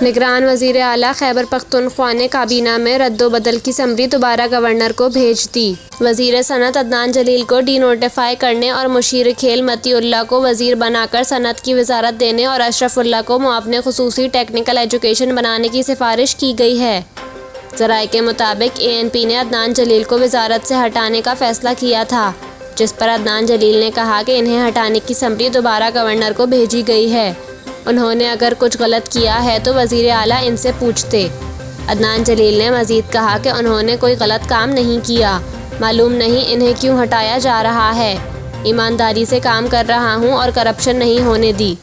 निगरान वज़ीर आला खैबर पख्तूनख्वा ने काबीना में रद्दोबदल की समरी दोबारा गवर्नर को भेज दी। वज़ीर सनत अदनान जलील को डी नोटिफाई करने और मुशीर खेल मतीउल्लाह को वज़ीर बनाकर सनत की वजारत देने और अशरफुल्लाह को मुआवने खुसूसी टेक्निकल एजुकेशन बनाने की सिफारिश की गई है। ज़राए के मुताबिक ANP ने अदनान जलील को वजारत से हटाने का फैसला किया था, जिस पर अदनान जलील ने कहा कि इन्हें हटाने की समरी दोबारा गवर्नर को भेजी गई है। उन्होंने अगर कुछ गलत किया है तो वज़ीर आला इनसे पूछते। अदनान जलील ने मज़ीद कहा कि उन्होंने कोई गलत काम नहीं किया, मालूम नहीं इन्हें क्यों हटाया जा रहा है। ईमानदारी से काम कर रहा हूँ और करप्शन नहीं होने दी।